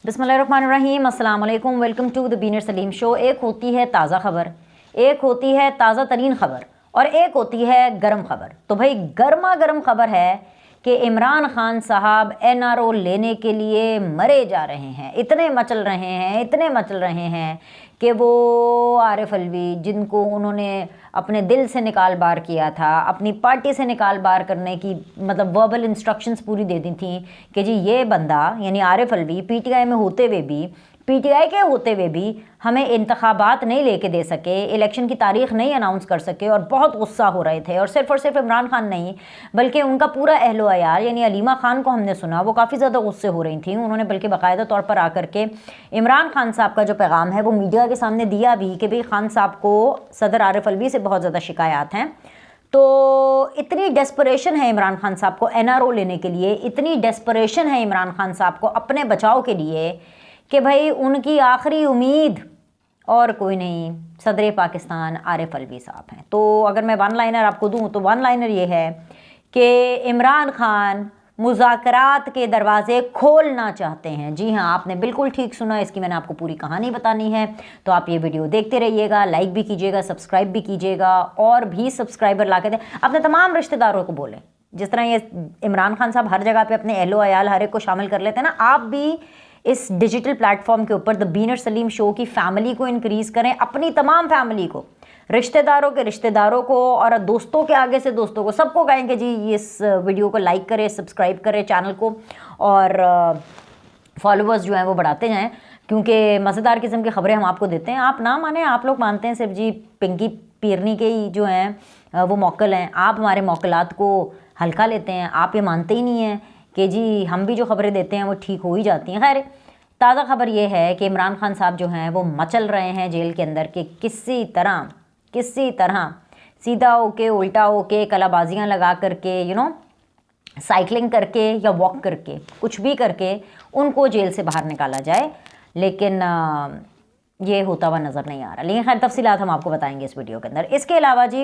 बिस्मिल्लाहिर्रहमानिर्रहीम, अस्सलाम वालेकुम, वेलकम टू द बीनर सलीम शो। एक होती है ताज़ा खबर, एक होती है ताज़ा तरीन खबर और एक होती है गर्म खबर। तो भाई गर्मा गर्म खबर है कि इमरान खान साहब एनआरओ लेने के लिए मरे जा रहे हैं, इतने मचल रहे हैं, इतने मचल रहे हैं कि वो आरिफ अलवी जिनको उन्होंने अपने दिल से निकाल बार किया था, अपनी पार्टी से निकाल बार करने की मतलब वर्बल इंस्ट्रक्शंस पूरी दे दी थी कि जी ये बंदा यानी आरिफ अलवी पीटीआई में होते हुए भी, पीटीआई के होते हुए भी हमें इंतखाबात नहीं लेके दे सके, इलेक्शन की तारीख नहीं अनाउंस कर सके और बहुत गुस्सा हो रहे थे। और सिर्फ इमरान खान नहीं बल्कि उनका पूरा अहलो अयाल यानी अलीमा खान को हमने सुना वो काफ़ी ज़्यादा गुस्से हो रही थी। उन्होंने बल्कि बाकायदा तौर पर आकर के इमरान खान साहब का जो पैगाम है वो मीडिया के सामने दिया भी कि भाई खान साहब को सदर आरिफ अलवी से बहुत ज़्यादा शिकायत हैं। तो इतनी डेस्परेशन है इमरान खान साहब को एनआरओ लेने के लिए, इतनी डेस्परेशन है इमरान खान साहब को अपने बचाव के लिए कि भाई उनकी आखिरी उम्मीद और कोई नहीं सदर पाकिस्तान आरिफ अलवी साहब हैं। तो अगर मैं वन लाइनर आपको दूं तो वन लाइनर ये है कि इमरान खान मुज़ाकरात के दरवाज़े खोलना चाहते हैं। जी हाँ, आपने बिल्कुल ठीक सुना, इसकी मैंने आपको पूरी कहानी बतानी है। तो आप ये वीडियो देखते रहिएगा, लाइक भी कीजिएगा, सब्सक्राइब भी कीजिएगा और भी सब्सक्राइबर ला के दें, अपने तमाम रिश्तेदारों को बोलें। जिस तरह ये इमरान खान साहब हर जगह पे अपने अहलो अयाल हर एक को शामिल कर लेते हैं ना, आप भी इस डिजिटल प्लेटफॉर्म के ऊपर द बीनर सलीम शो की फैमिली को इंक्रीज़ करें, अपनी तमाम फैमिली को, रिश्तेदारों के रिश्तेदारों को और दोस्तों के आगे से दोस्तों को, सबको कहेंगे जी इस वीडियो को लाइक करें, सब्सक्राइब करें चैनल को और फॉलोअर्स जो हैं वो बढ़ाते जाएं, क्योंकि मज़ेदार किस्म की खबरें हम आपको देते हैं। आप ना माने, आप लोग मानते हैं सिर्फ जी पिंकी पीरनी के ही जो हैं वो मौकल हैं, आप हमारे मौकलात को हल्का लेते हैं, आप ये मानते ही नहीं हैं कि जी हम भी जो खबरें देते हैं वो ठीक हो ही जाती हैं। खैर, ताज़ा खबर ये है कि इमरान खान साहब जो हैं वो मचल रहे हैं जेल के अंदर कि किसी तरह सीधा होके उल्टा होके कलाबाजियाँ लगा करके साइकिलिंग करके या वॉक करके कुछ भी करके उनको जेल से बाहर निकाला जाए, लेकिन ये होता हुआ नज़र नहीं आ रहा। लेकिन खैर तफसीलात हम आपको बताएंगे इस वीडियो के अंदर। इसके अलावा जी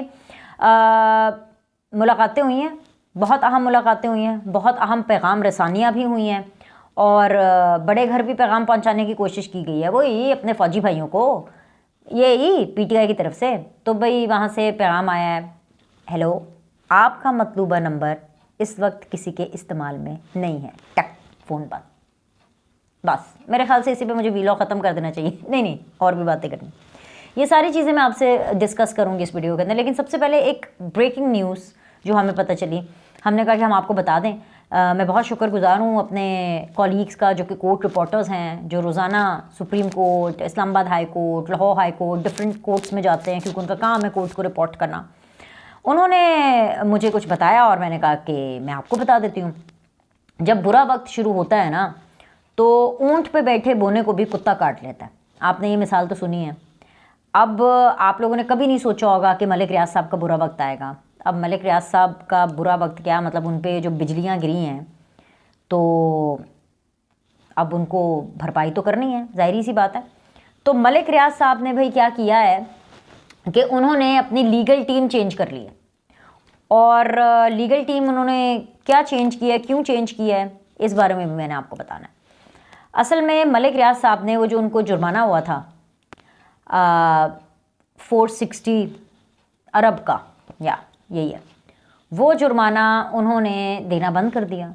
मुलाकातें हुई हैं, बहुत अहम मुलाकातें हुई हैं, बहुत अहम पैगाम रसानियाँ भी हुई हैं और बड़े घर भी पैगाम पहुँचाने की कोशिश की गई है, वही अपने फ़ौजी भाइयों को, यही पीटीआई की तरफ से। तो भाई वहाँ से पैगाम आया है, हेलो आपका मतलूबा नंबर इस वक्त किसी के इस्तेमाल में नहीं है, टक फ़ोन बंद। बस मेरे ख्याल से इसी पे मुझे वीलॉग ख़त्म कर देना चाहिए। नहीं और भी बातें करनी, ये सारी चीज़ें मैं आपसे डिस्कस करूँगी इस वीडियो के अंदर। लेकिन सबसे पहले एक ब्रेकिंग न्यूज़ जो हमें पता चली, हमने कहा कि हम आपको बता दें। मैं बहुत शुक्रगुज़ार हूँ अपने कॉलीग्स का जो कि कोर्ट रिपोर्टर्स हैं, जो रोज़ाना supreme court, Islamabad high court, Lahore high court, different courts में जाते हैं क्योंकि उनका काम है कोर्ट को रिपोर्ट करना। उन्होंने मुझे कुछ बताया और मैंने कहा कि मैं आपको बता देती हूँ। जब बुरा वक्त शुरू होता है ना तो ऊँट पे बैठे बोने को भी कुत्ता काट लेता है। आपने ये मिसाल तो सुनी है। अब आप लोगों ने कभी नहीं सोचा होगा कि मलिक रियाज साहब का बुरा वक्त आएगा। अब मलिक रियाज साहब का बुरा वक्त क्या, मतलब उन पे जो बिजलियाँ गिरी हैं तो अब उनको भरपाई तो करनी है, ज़ाहिरी सी बात है। तो मलिक रियाज साहब ने भाई क्या किया है कि उन्होंने अपनी लीगल टीम चेंज कर ली है। और लीगल टीम उन्होंने क्या चेंज किया है, क्यों चेंज किया है, इस बारे में भी मैंने आपको बताना है। असल में मलिक रियाज साहब ने वो जो उनको जुर्माना हुआ था 460 अरब का, या यही है, वो जुर्माना उन्होंने देना बंद कर दिया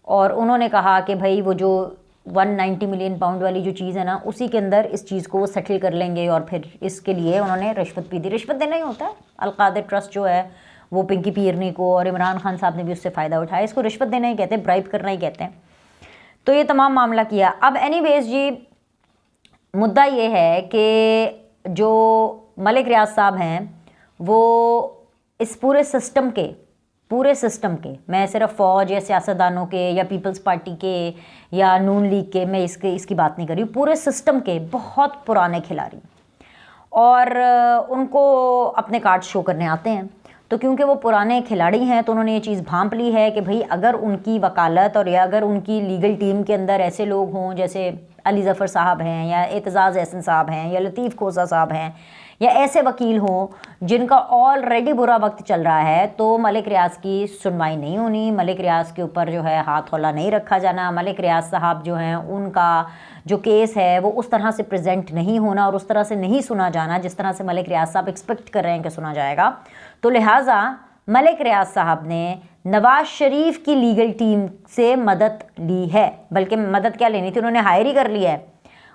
और उन्होंने कहा कि भाई वो जो 190 मिलियन पाउंड वाली जो चीज़ है ना, उसी के अंदर इस चीज़ को वो सेटल कर लेंगे। और फिर इसके लिए उन्होंने रिश्वत भी दी। रिश्वत देना ही होता है। अलकादिर ट्रस्ट जो है वो पिंकी पीरनी को और इमरान खान साहब ने भी उससे फ़ायदा उठाया, इसको रिश्वत देना ही कहते हैं, ब्राइब करना ही कहते हैं। तो ये तमाम मामला किया। अब एनीवेज जी मुद्दा ये है कि जो मलिक रियाज साहब हैं वो इस पूरे सिस्टम के मैं सिर्फ फ़ौज या सियासतदानों के या पीपल्स पार्टी के या नून लीग के, मैं इसकी बात नहीं कर रही हूँ, पूरे सिस्टम के बहुत पुराने खिलाड़ी और उनको अपने कार्ड शो करने आते हैं। तो क्योंकि वो पुराने खिलाड़ी हैं तो उन्होंने ये चीज़ भांप ली है कि भाई अगर उनकी वकालत और या अगर उनकी लीगल टीम के अंदर ऐसे लोग हों, जैसे अली ज़फ़र साहब हैं या एतज़ाज़ एहसन साहब हैं या लतीफ़ खोसा साहब हैं या ऐसे वकील हों जिनका ऑलरेडी बुरा वक्त चल रहा है, तो मलिक रियाज़ की सुनवाई नहीं होनी, मलिक रियाज़ के ऊपर जो है हाथ हौला नहीं रखा जाना, मलिक रियाज़ साहब जो हैं उनका जो केस है वो उस तरह से प्रेजेंट नहीं होना और उस तरह से नहीं सुना जाना जिस तरह से मलिक रियाज़ साहब एक्सपेक्ट कर रहे हैं कि सुना जाएगा। तो लिहाजा मलिक रियाज़ साहब ने नवाज़ शरीफ की लीगल टीम से मदद ली है, बल्कि मदद क्या लेनी थी, उन्होंने हायर ही कर लिया है।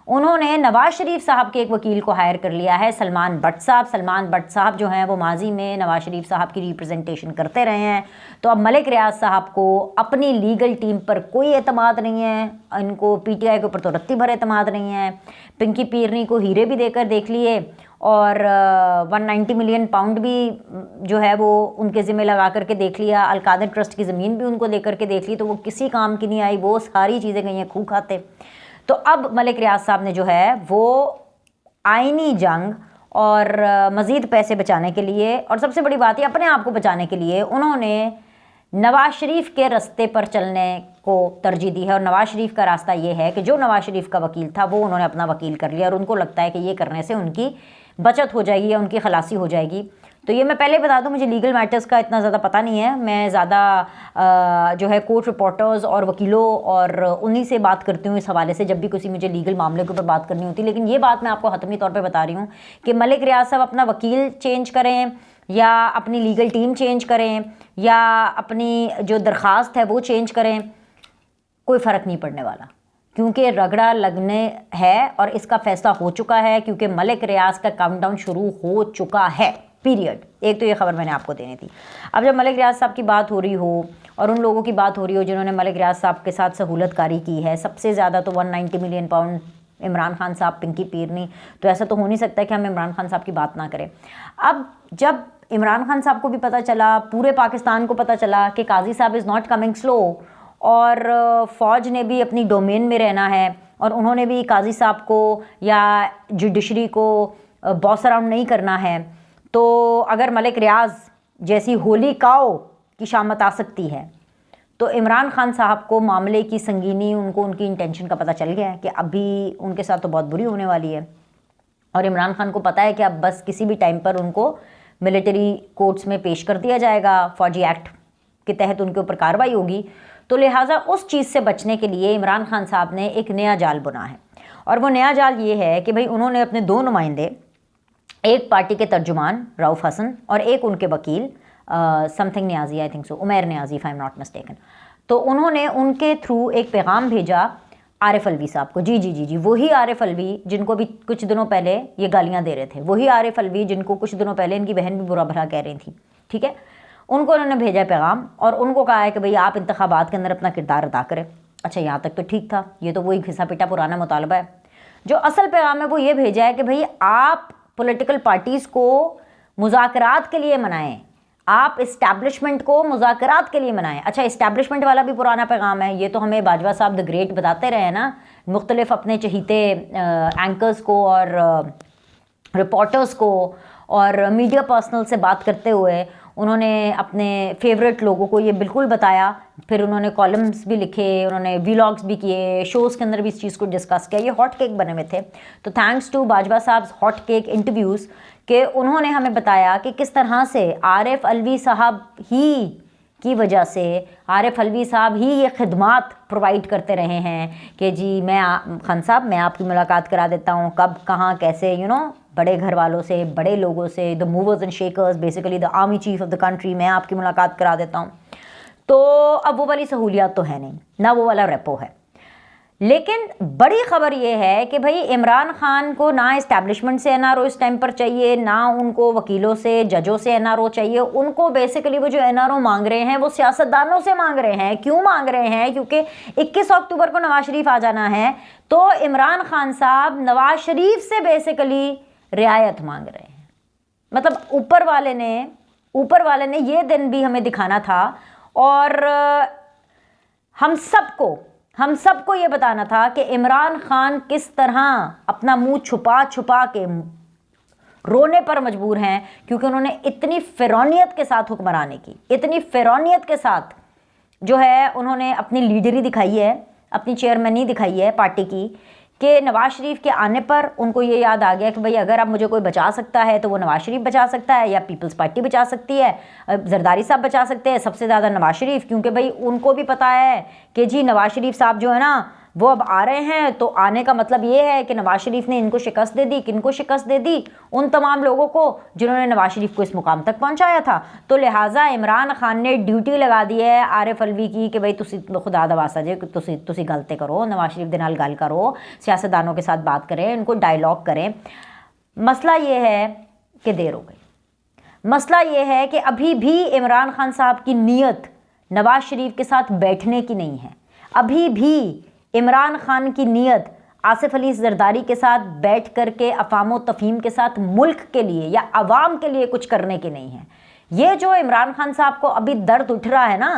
उन्होंने नवाज़ शरीफ साहब के एक वकील को हायर कर लिया है, सलमान भट्ट साहब। सलमान भट्ट साहब जो हैं वो माजी में नवाज़ शरीफ साहब की रिप्रेजेंटेशन करते रहे हैं। तो अब मलिक रियाज़ साहब को अपनी लीगल टीम पर कोई एतमाद नहीं है, इनको पीटीआई के ऊपर तो रत्ती भर एतमाद नहीं है। पिंकी पीरनी को हीरे भी देकर देख लिए और 190 मिलियन पाउंड भी जो है वो उनके ज़िम्मे लगा करके देख लिया, अलकादर ट्रस्ट की ज़मीन भी उनको देकर के देख ली, तो वो किसी काम की नहीं आई, वो सारी चीज़ें गई हैं खूह खाते। तो अब मलिक रियाज़ साहब ने जो है वो आईनी जंग और मज़ीद पैसे बचाने के लिए और सबसे बड़ी बात है अपने आप को बचाने के लिए उन्होंने नवाज़ शरीफ के रास्ते पर चलने को तरजीह दी है। और नवाज़ शरीफ का रास्ता ये है कि जो नवाज़ शरीफ का वकील था वो उन्होंने अपना वकील कर लिया और उनको लगता है कि ये करने से उनकी बचत हो जाएगी या उनकी खलासी हो जाएगी। तो ये मैं पहले बता दूं, मुझे लीगल मैटर्स का इतना ज़्यादा पता नहीं है, मैं ज़्यादा जो है कोर्ट रिपोर्टर्स और वकीलों और उन्हीं से बात करती हूँ इस हवाले से जब भी किसी मुझे लीगल मामले के ऊपर बात करनी होती है। लेकिन ये बात मैं आपको हतमी तौर पे बता रही हूँ कि मलिक रियाज़ साहब अपना वकील चेंज करें या अपनी लीगल टीम चेंज करें या अपनी जो दरख्वास्त है वो चेंज करें, कोई फ़र्क नहीं पड़ने वाला, क्योंकि रगड़ा लगने है और इसका फैसला हो चुका है, क्योंकि मलिक रियाज़ का काउंटडाउन शुरू हो चुका है, पीरियड। एक तो ये खबर मैंने आपको देनी थी। अब जब मलिक रियाज़ साहब की बात हो रही हो और उन लोगों की बात हो रही हो जिन्होंने मलिक रियाज़ साहब के साथ सहूलतकारी की है, सबसे ज़्यादा तो 190 मिलियन पाउंड इमरान खान साहब, पिंकी पीरनी, तो ऐसा तो हो नहीं सकता कि हम इमरान खान साहब की बात ना करें। अब जब इमरान खान साहब को भी पता चला, पूरे पाकिस्तान को पता चला कि काजी साहब इज़ नॉट कमिंग स्लो और फ़ौज ने भी अपनी डोमेन में रहना है और उन्होंने भी काजी साहब को या जुडिशरी को बॉस अराउंड नहीं करना है, तो अगर मलिक रियाज़ जैसी होली काओ की शामत आ सकती है तो इमरान खान साहब को मामले की संगीनी, उनको उनकी इंटेंशन का पता चल गया है कि अभी उनके साथ तो बहुत बुरी होने वाली है। और इमरान खान को पता है कि अब बस किसी भी टाइम पर उनको मिलिट्री कोर्ट्स में पेश कर दिया जाएगा, फ़ौजी एक्ट के तहत उनके ऊपर कार्रवाई होगी। तो लिहाजा उस चीज़ से बचने के लिए इमरान खान साहब ने एक नया जाल बुना है और वो नया जाल ये है कि भाई उन्होंने अपने दो नुमाइंदे, एक पार्टी के तर्जुमान रऊफ़ हसन और एक उनके वकील something Niazi, I think so Umair Niazi if I am not mistaken, तो उन्होंने उनके थ्रू एक पैगाम भेजा आरिफ अलवी साहब को। जी, वही आरिफ अलवी जिनको भी कुछ दिनों पहले ये गालियां दे रहे थे, वही आरिफ अलवी जिनको कुछ दिनों पहले इनकी बहन भी बुरा भला कह रही थी, ठीक है। उनको उन्होंने भेजा पैगाम और उनको कहा है कि भाई आप इंतखाबात के अंदर अपना किरदार अदा करें। अच्छा, यहाँ तक तो ठीक था, ये तो वही घिसा पिटा पुराना मुतालबा है। जो असल पैगाम है वो ये भेजा है कि भाई आप पॉलिटिकल पार्टीज़ को मुज़ाकरात के लिए मनाएं, आप इस्टेब्लिशमेंट को मुज़ाकरात के लिए मनाएं। अच्छा, इस्टेब्लिशमेंट वाला भी पुराना पैगाम है, ये तो हमें बाजवा साहब द ग्रेट बताते रहे हैं ना, मुख्तलिफ अपने चहीते एंकर्स को और रिपोर्टर्स को और मीडिया पर्सनल से बात करते हुए उन्होंने अपने फेवरेट लोगों को ये बिल्कुल बताया। फिर उन्होंने कॉलम्स भी लिखे, उन्होंने वीलॉग्स भी किए, शोज़ के अंदर भी इस चीज़ को डिस्कस किया। ये हॉट केक बने हुए थे। तो थैंक्स टू बाजवा साहब हॉट केक इंटरव्यूज़ के उन्होंने हमें बताया कि किस तरह से आरिफ अलवी साहब ही की वजह से, आरिफ अलवी साहब ही ये खिदमात प्रोवाइड करते रहे हैं कि जी मैं खान साहब मैं आपकी मुलाकात करा देता हूँ, कब कहाँ कैसे, बड़े घर वालों से, बड़े लोगों से, the movers and shakers, basically the army chief of the country, मैं आपकी मुलाकात करा देता हूँ। तो अब वो वाली सहूलियात तो है नहीं, ना वो वाला रेपो है। लेकिन बड़ी ख़बर ये है कि भाई इमरान खान को ना इस्टेब्लिशमेंट से एनआरओ इस टाइम पर चाहिए, ना उनको वकीलों से, जजों से एनआरओ चाहिए। उनको बेसिकली वो जो एनआरओ मांग रहे हैं वो सियासतदानों से मांग रहे हैं। क्यों मांग रहे हैं? क्योंकि 21 अक्टूबर को नवाज शरीफ आ जाना है, तो इमरान खान साहब नवाज शरीफ से बेसिकली रियायत मांग रहे हैं। मतलब ऊपर वाले ने ये दिन भी हमें दिखाना था और हम सबको ये बताना था कि इमरान खान किस तरह अपना मुंह छुपा छुपा के रोने पर मजबूर हैं, क्योंकि उन्होंने इतनी फिरौनियत के साथ हुक्मरानी की, इतनी फिरौनियत के साथ जो है उन्होंने अपनी लीडरी दिखाई है, अपनी चेयरमैनी दिखाई है पार्टी की, कि नवाज शरीफ के आने पर उनको ये याद आ गया कि भाई अगर अब मुझे कोई बचा सकता है तो वो नवाज शरीफ बचा सकता है, या पीपल्स पार्टी बचा सकती है, जरदारी साहब बचा सकते हैं, सबसे ज़्यादा नवाज शरीफ, क्योंकि भाई उनको भी पता है कि जी नवाज शरीफ साहब जो है ना वो अब आ रहे हैं, तो आने का मतलब ये है कि नवाज शरीफ ने इनको शिकस्त दे दी। किनको शिकस्त दे दी? उन तमाम लोगों को जिन्होंने नवाज शरीफ को इस मुकाम तक पहुंचाया था। तो लिहाजा इमरान खान ने ड्यूटी लगा दी है आरिफ अलवी की कि भाई तुसी खुदा दा वास्ता जे तुसी गलते करो, नवाज शरीफ दे नाल गल करो, सियासतदानों के साथ बात करें, इनको डायलॉग करें। मसला ये है कि देर हो गई। मसला ये है कि अभी भी इमरान खान साहब की नीयत नवाज शरीफ के साथ बैठने की नहीं है। अभी भी इमरान खान की नीयत आसिफ अली जरदारी के साथ बैठ करके अफाम तफहीम के साथ मुल्क के लिए या अवाम के लिए कुछ करने की नहीं है। ये जो इमरान खान साहब को अभी दर्द उठ रहा है ना,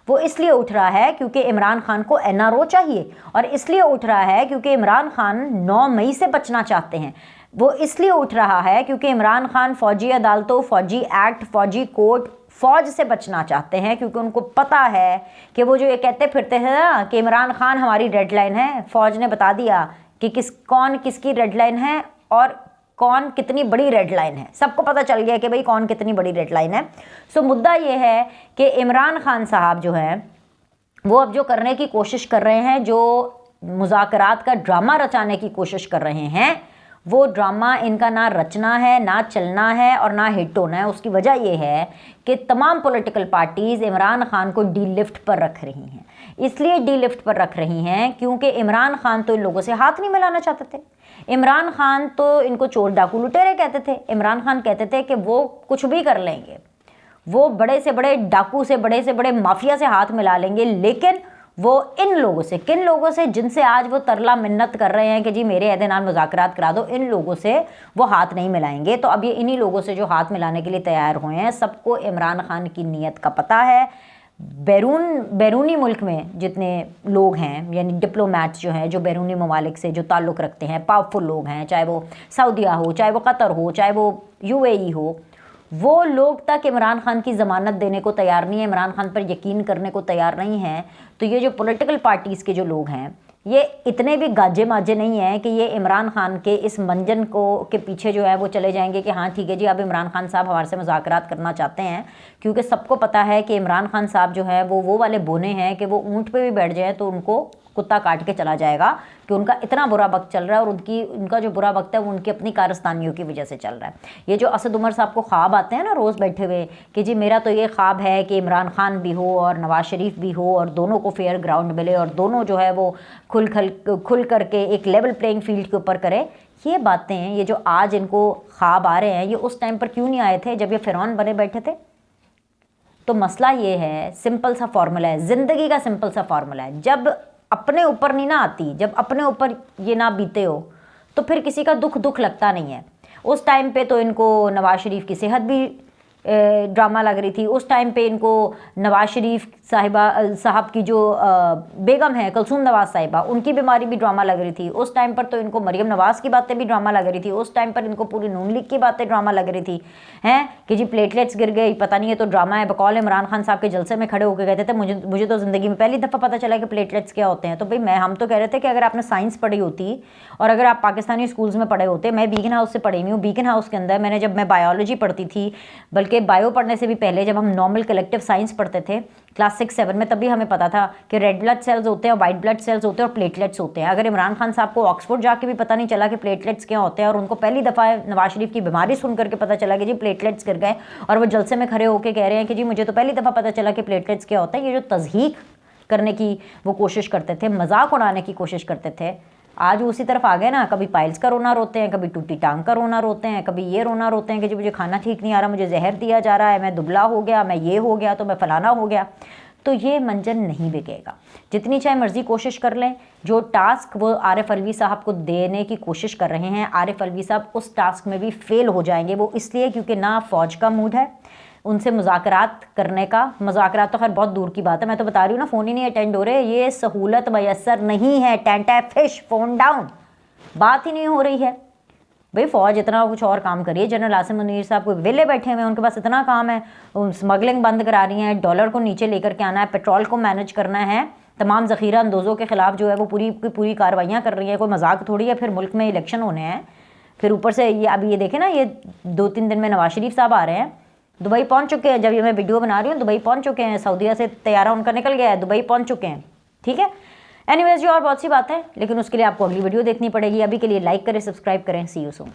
वो इसलिए उठ रहा है क्योंकि इमरान खान को एनआरओ चाहिए, और इसलिए उठ रहा है क्योंकि इमरान खान 9 मई से बचना चाहते हैं। वो इसलिए उठ रहा है क्योंकि इमरान खान फ़ौजी अदालतों, फ़ौजी एक्ट, फ़ौजी कोर्ट, फ़ौज से बचना चाहते हैं, क्योंकि उनको पता है कि वो जो ये कहते फिरते हैं ना कि इमरान खान हमारी रेड लाइन है, फ़ौज ने बता दिया कि कौन किसकी रेड लाइन है और कौन कितनी बड़ी रेड लाइन है। सबको पता चल गया कि भाई कौन कितनी बड़ी रेड लाइन है। सो मुद्दा ये है कि इमरान खान साहब जो हैं वो अब जो करने की कोशिश कर रहे हैं, जो मुज़ाकरात का ड्रामा रचाने की कोशिश कर रहे हैं, वो ड्रामा इनका ना रचना है, ना चलना है और ना हिट होना है। उसकी वजह यह है कि तमाम पॉलिटिकल पार्टीज़ इमरान खान को डी लिफ्ट पर रख रही हैं। इसलिए डी लिफ्ट पर रख रही हैं क्योंकि इमरान खान तो इन लोगों से हाथ नहीं मिलाना चाहते थे। इमरान खान तो इनको चोर डाकू लुटेरे कहते थे। इमरान खान कहते थे कि वो कुछ भी कर लेंगे, वो बड़े से बड़े डाकू से, बड़े से बड़े माफिया से हाथ मिला लेंगे, लेकिन वो इन लोगों से, किन लोगों से जिनसे आज वो तरला मिन्नत कर रहे हैं कि जी मेरे अहदे नाल मुज़ाकरात करा दो, इन लोगों से वो हाथ नहीं मिलाएंगे। तो अब ये इन्हीं लोगों से जो हाथ मिलाने के लिए तैयार हुए हैं। सबको इमरान खान की नीयत का पता है। बैरूनी मुल्क में जितने लोग हैं, यानी डिप्लोमेट्स जो हैं, जो बैरूनी ममालिक से जो ताल्लुक़ रखते हैं, पावरफुल लोग हैं, चाहे वो सऊदीया हो, चाहे वो कतर हो, चाहे वो UAE हो, वो लोग तक इमरान खान की ज़मानत देने को तैयार नहीं है, इमरान खान पर यकीन करने को तैयार नहीं है। तो ये जो पॉलिटिकल पार्टीज़ के जो लोग हैं, ये इतने भी गाजे माजे नहीं हैं कि ये इमरान खान के इस मंजन को के पीछे जो है वो चले जाएंगे कि हाँ ठीक है जी अब इमरान खान साहब हमारे से मुज़ाकरात करना चाहते हैं। क्योंकि सबको पता है कि इमरान खान साहब जो है वो वाले बोने हैं कि वो ऊँट पे भी बैठ जाए तो उनको कुत्ता काट के चला जाएगा, कि उनका इतना बुरा वक्त चल रहा है, और उनका जो बुरा वक्त है वो उनकी अपनी कारस्तानियों की वजह से चल रहा है। ये जो असद उमर साहब को ख्वाब आते हैं ना रोज़ बैठे हुए कि जी मेरा तो ये ख्वाब है कि इमरान खान भी हो और नवाज शरीफ भी हो और दोनों को फेयर ग्राउंड मिले और दोनों जो है वो खुल करके एक लेवल प्लेइंग फील्ड के ऊपर करे। ये बातें, ये जो आज इनको ख्वाब आ रहे हैं, ये उस टाइम पर क्यों नहीं आए थे जब ये फ़िरौन बने बैठे थे? तो मसला ये है, सिंपल सा फार्मूला है, ज़िंदगी का सिंपल सा फार्मूला है। जब अपने ऊपर नहीं ना आती, जब अपने ऊपर ये ना बीते हो तो फिर किसी का दुख लगता नहीं है। उस टाइम पे तो इनको नवाज शरीफ की सेहत भी ड्रामा लग रही थी। उस टाइम पे इनको नवाज शरीफ साहब की जो बेगम है कुलसूम नवाज साहिबा, उनकी बीमारी भी ड्रामा लग रही थी। उस टाइम पर तो इनको मरियम नवाज़ की बातें भी ड्रामा लग रही थी। उस टाइम पर इनको पूरी नून लीग की बातें ड्रामा लग रही थी हैं कि जी प्लेटलेट्स गिर गई, पता नहीं है तो ड्रामा है। बकौल इमरान खान साहब के जलसे में खड़े होकर कहते थे मुझे तो ज़िंदगी में पहली दफ़ा पता चला कि प्लेटलेट्स क्या होते हैं। तो भाई हम तो कह रहे थे कि अगर आपने साइंस पढ़ी होती और अगर आप पाकिस्तानी स्कूल्स में पढ़े होते, मैं बीगन हाउस से पढ़ी हुई हूँ। बीगन हाउस के अंदर जब मैं बायोलॉजी पढ़ती थी, बल्कि बायो पढ़ने से भी पहले जब हम नॉर्मल कलेक्टिव साइंस पढ़ते थे क्लास 6-7 में, तभी हमें पता था कि रेड ब्लड सेल्स होते हैं और वाइट ब्लड सेल्स होते हैं और प्लेटलेट्स होते हैं। अगर इमरान खान साहब को ऑक्सफोर्ड जाके भी पता नहीं चला कि प्लेटलेट्स क्या होते हैं और उनको पहली दफ़ा नवाज शरीफ की बीमारी सुन करके पता चला कि जी प्लेटलेट्स गिर गए, और वो जलसे में खड़े होकर कह रहे हैं कि जी मुझे तो पहली दफ़ा पता चला कि प्लेटलेट्स क्या होता है। ये जो तज़हीक करने की वो कोशिश करते थे, मजाक उड़ाने की कोशिश करते थे, आज उसी तरफ आ गए ना। कभी पाइल्स का रोना रोते हैं, कभी टूटी टांग का रोना रोते हैं, कभी ये रोना रोते हैं कि जो मुझे खाना ठीक नहीं आ रहा, मुझे जहर दिया जा रहा है, मैं दुबला हो गया, मैं ये हो गया, तो मैं फलाना हो गया। तो ये मंजन नहीं बिकेगा, जितनी चाहे मर्जी कोशिश कर लें। जो टास्क वो आरिफ अलवी साहब को देने की कोशिश कर रहे हैं, आरिफ अलवी साहब उस टास्क में भी फेल हो जाएंगे। वो इसलिए क्योंकि ना फ़ौज का मूड है उनसे मुज़ाकरात करने का। मुज़ाकरात तो खैर बहुत दूर की बात है, मैं तो बता रही हूँ ना, फ़ोन ही नहीं अटेंड हो रहे। ये सहूलत मैसर नहीं है, टेंटा फिश फ़ोन डाउन, बात ही नहीं हो रही है। भाई फ़ौज इतना कुछ और काम करिए। जनरल आसिम मुनीर साहब को वेले बैठे हुए हैं, उनके पास इतना काम है। स्मगलिंग बंद करा रही हैं, डॉलर को नीचे लेकर के आना है, पेट्रोल को मैनेज करना है, तमाम ज़ख़ीरा अंदोज़ों के ख़िलाफ़ जो है वो पूरी कार्रवाइयाँ कर रही हैं। कोई मजाक थोड़ी है, फिर मुल्क में इलेक्शन होने हैं, फिर ऊपर से ये अब ये देखें ना, ये 2-3 दिन में नवाज शरीफ साहब आ रहे हैं, दुबई पहुँच चुके हैं। जब ये मैं वीडियो बना रही हूँ दुबई पहुँच चुके हैं, सऊदीया से तैयारा उनका निकल गया है, दुबई पहुँच चुके हैं, ठीक है। एनीवेज, जो और बहुत सी बातें हैं, लेकिन उसके लिए आपको अगली वीडियो देखनी पड़ेगी। अभी के लिए लाइक करें, सब्सक्राइब करें। सी यू सून।